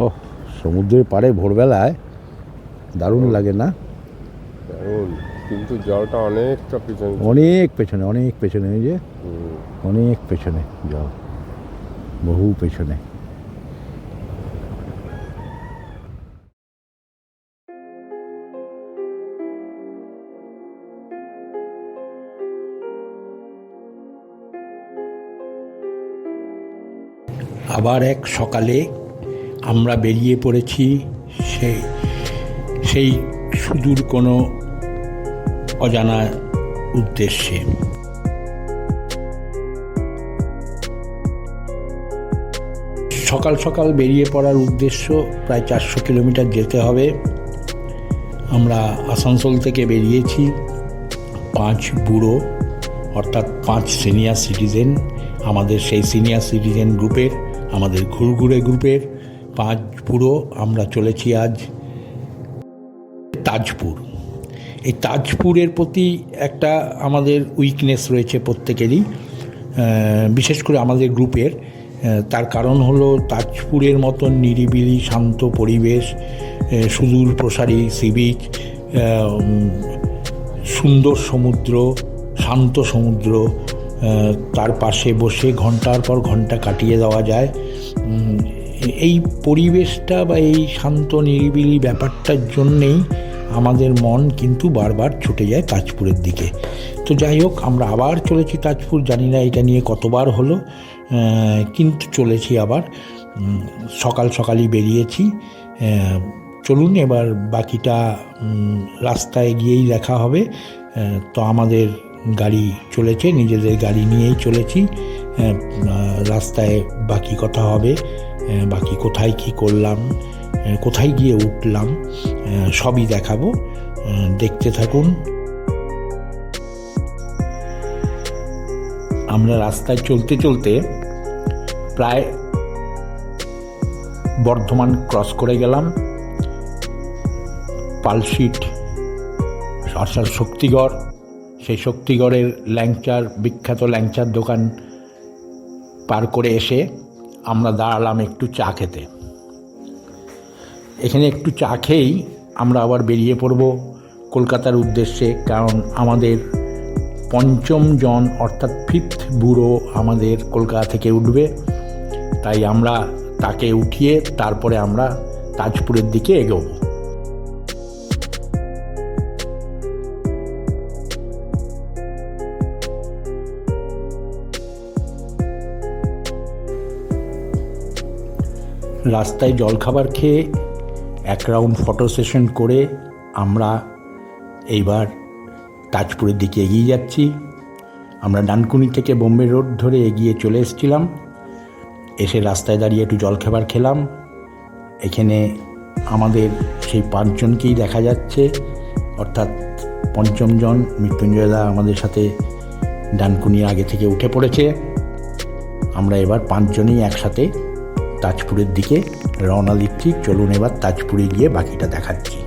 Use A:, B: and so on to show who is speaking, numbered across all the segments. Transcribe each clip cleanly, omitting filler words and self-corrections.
A: ওহ, সমুদ্রের পাড়ে ভোরবেলায় দারুণ লাগে না?
B: দারুণ, কিন্তু জলটা অনেকটা পিছনে
A: অনেক পেছনে, অনেক পেছনে, ওই যে
B: হুম।
A: অনেক পেছনে জল, বহু পেছনে। আবার এক সকালে আমরা বেরিয়ে পড়েছি সেই সেই সুদূর কোনো অজানা উদ্দেশ্যে। সকাল সকাল বেরিয়ে পড়ার উদ্দেশ্য প্রায় 400 কিলোমিটার যেতে হবে। আমরা আসানসোল থেকে বেরিয়েছি 5 বুড়ো, অর্থাৎ 5 সিনিয়র সিটিজেন। আমাদের সেই সিনিয়র সিটিজেন গ্রুপের, আমাদের ঘুরঘুরে গ্রুপের 5 বুড়ো আমরা চলেছি আজ তাজপুর। এই তাজপুরের প্রতি একটা আমাদের উইকনেস রয়েছে প্রত্যেকেরই, বিশেষ করে আমাদের গ্রুপের। তার কারণ হলো তাজপুরের মতন নিরিবিলি শান্ত পরিবেশ, সুদূর প্রসারী সি বিচ, সুন্দর সমুদ্র, শান্ত সমুদ্র, তার পাশে বসে ঘন্টার পর ঘন্টা কাটিয়ে দেওয়া যায়। এই পরিবেশটা বা এই শান্ত নিরিবিলি ব্যাপারটার জন্যেই আমাদের মন কিন্তু বারবার ছুটে যায় তাজপুরের দিকে। তো যাই হোক, আমরা আবার চলেছি তাজপুর। জানি না এটা নিয়ে কতবার হলো, কিন্তু চলেছি আবার। সকাল সকালই বেরিয়েছি। চলুন এবার বাকিটা রাস্তায় গিয়েই দেখা হবে। তো আমাদের গাড়ি চলেছে, নিজেদের গাড়ি নিয়েই চলেছি। রাস্তায় বাকি কথা হবে, বাকি কোথায় কি করলাম, কোথায় গিয়ে উঠলাম, সবই দেখাবো। দেখতে থাকুন। আমরা রাস্তায় চলতে চলতে প্রায় বর্ধমান ক্রস করে গেলাম। পালশিট অর্থাৎ শক্তিগড়, সেই শক্তিগড়ের ল্যাংচার, বিখ্যাত ল্যাংচার দোকান পার করে এসে আমরা দাঁড়ালাম একটু চা খেতে। এখানে একটু চা খেয়েই আমরা আবার বেরিয়ে পড়ব কলকাতার উদ্দেশ্যে, কারণ আমাদের 5ম জন অর্থাৎ 5th বুড়ো আমাদের কলকাতা থেকে উঠবে। তাই আমরা তাকে উঠিয়ে তারপরে আমরা তাজপুরের দিকে এগোবো। রাস্তায় জলখাবার খেয়ে এক রাউন্ড ফটো সেশন করে আমরা এইবার তাজপুরের দিকে এগিয়ে যাচ্ছি। আমরা ডানকুনি থেকে বোম্বে রোড ধরে এগিয়ে চলে এসেছিলাম। এসে রাস্তায় দাঁড়িয়ে একটু জলখাবার খেলাম। এখানে আমাদের সেই 5 জনকেই দেখা যাচ্ছে, অর্থাৎ 5ম জন মৃত্যুঞ্জয়দা আমাদের সাথে ডানকুনির আগে থেকে উঠে পড়েছে। আমরা এবার 5 জনই একসাথে তাজপুরের দিকে রওনা দিচ্ছি। চলুন এবার তাজপুরে গিয়ে বাকিটা দেখাচ্ছি।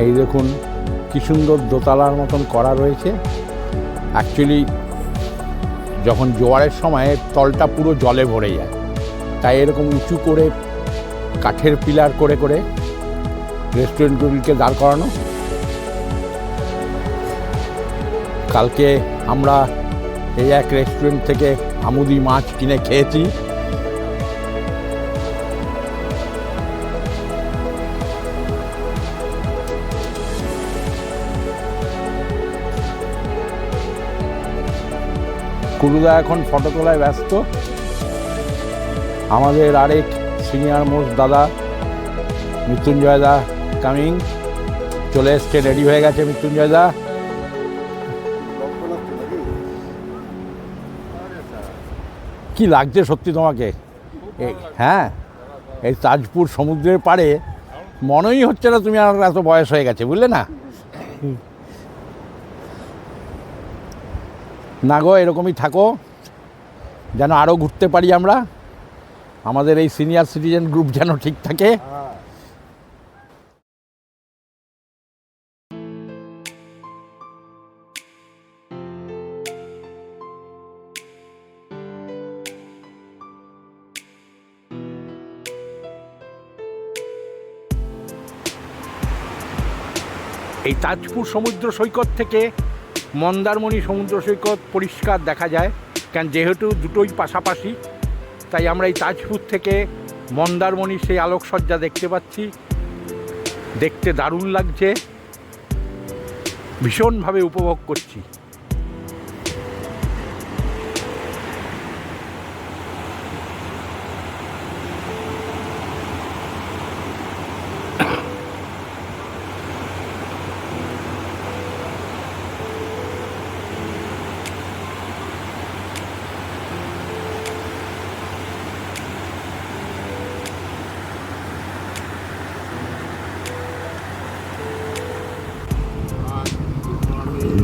C: এই দেখুন কি সুন্দর দোতলার মতন করা রয়েছে। অ্যাকচুয়ালি যখন জোয়ারের সময় তলটা পুরো জলে ভরে যায়, তাই এরকম উঁচু করে কাঠের পিলার করে করে রেস্টুরেন্টগুলিকে দাঁড় করানো। কালকে আমরা এই এক রেস্টুরেন্ট থেকে আমুদি মাছ কিনে খেয়েছি। কুলুদা এখন ফটো তোলায় ব্যস্ত। আমাদের আরেক সিনিয়র মোস্ট দাদা মৃত্যুঞ্জয় দা কামিং, চলে এসছে, রেডি হয়ে গেছে মৃত্যুঞ্জয় দা। কি লাগছে সত্যি তোমাকে? হ্যাঁ, এই তাজপুর সমুদ্রের পাড়ে মনেই হচ্ছে না তুমি আর এত বয়স হয়ে গেছে, বুঝলে না? না গো, এরকমই থাকো যেন আরও ঘুরতে পারি আমরা, আমাদের এই সিনিয়র সিটিজেন গ্রুপ যেন ঠিক থাকে। এই তাজপুর সমুদ্র সৈকত থেকে মন্দারমণি সমুদ্র সৈকত পরিষ্কার দেখা যায়, কারণ যেহেতু দুটোই পাশাপাশি, তাই আমরা এই তাজপুর থেকে মন্দারমণির সেই আলোকসজ্জা দেখতে পাচ্ছি। দেখতে দারুণ লাগছে, ভীষণভাবে উপভোগ করছি।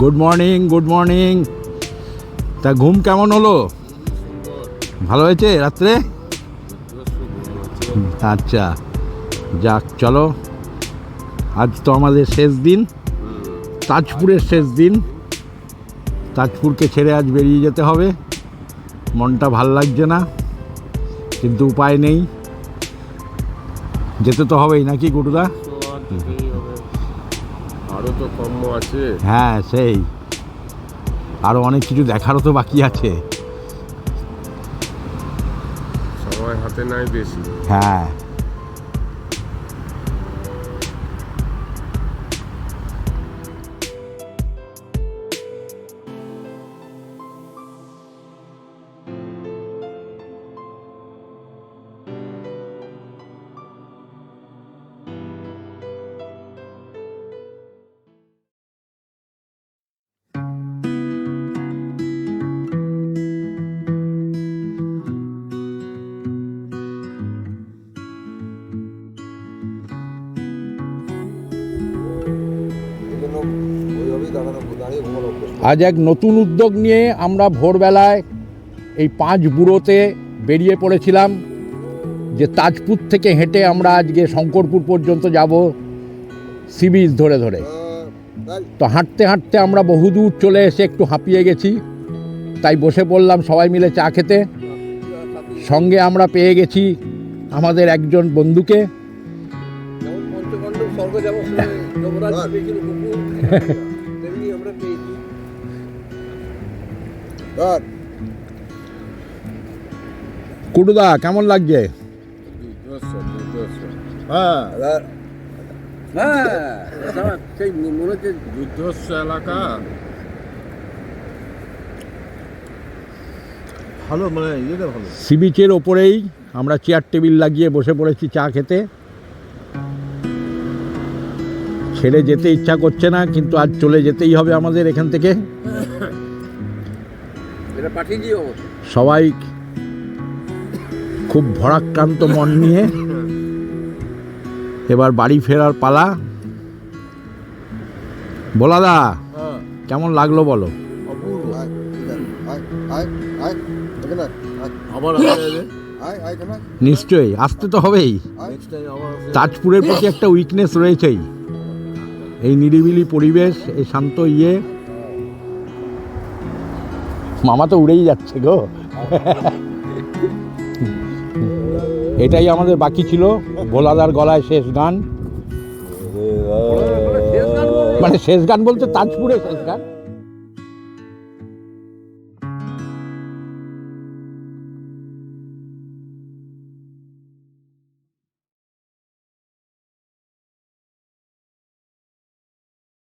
C: Good morning, good morning. তা ঘুম কেমন হলো? ভালো হয়েছে রাত্রে? আচ্ছা, যাক, চলো, আজ তো আমাদের শেষ দিন, তাজপুরের শেষ দিন। তাজপুরকে ছেড়ে আজ বেরিয়ে যেতে হবে। মনটা ভাল লাগছে না, কিন্তু উপায় নেই, যেতে তো হবেই নাকি গুরুদা?
B: আরো তো কম আছে।
C: হ্যাঁ, সেই আরো অনেক কিছু দেখারও তো বাকি আছে।
B: সময় হাতে নাই বেশি।
C: হ্যাঁ, আজ এক নতুন উদ্যোগ নিয়ে আমরা ভোরবেলায় এই 5 বুড়োতে বেরিয়ে পড়েছিলাম যে তাজপুর থেকে হেঁটে আমরা আজকে শঙ্করপুর পর্যন্ত যাব সি বিচ ধরে ধরে। তো হাঁটতে হাঁটতে আমরা বহুদূর চলে এসে একটু হাঁপিয়ে গেছি, তাই বসে পড়লাম সবাই মিলে চা খেতে। সঙ্গে আমরা পেয়ে গেছি আমাদের একজন বন্ধুকে। কুটুদা, কেমন লাগছে?
B: সেই মনে হচ্ছে যুদ্ধস্ব এলাকা, ভালো, মানে ইয়েটা ভালো।
C: সি বিচের ওপরেই আমরা চেয়ার টেবিল লাগিয়ে বসে পড়েছি চা খেতে। ছেড়ে যেতে ইচ্ছা করছে না, কিন্তু আজ চলে যেতেই হবে আমাদের এখান থেকে। সবাই খুব ভরাক্রান্ত মন নিয়ে এবার বাড়ি ফেরার পালা। বলাদা, কেমন লাগলো বলো? নিশ্চয়ই আসতে তো হবেই, তাজপুরের প্রতি একটা উইকনেস রয়েছেই। এই নিরিবিলি পরিবেশ, এই শান্ত মামা তো উড়েই যাচ্ছে গো। এটাই আমাদের বাকি ছিল, ভোলাদার গলায় শেষ গান। মানে শেষ গান বলতে তাজপুরে শেষ গান।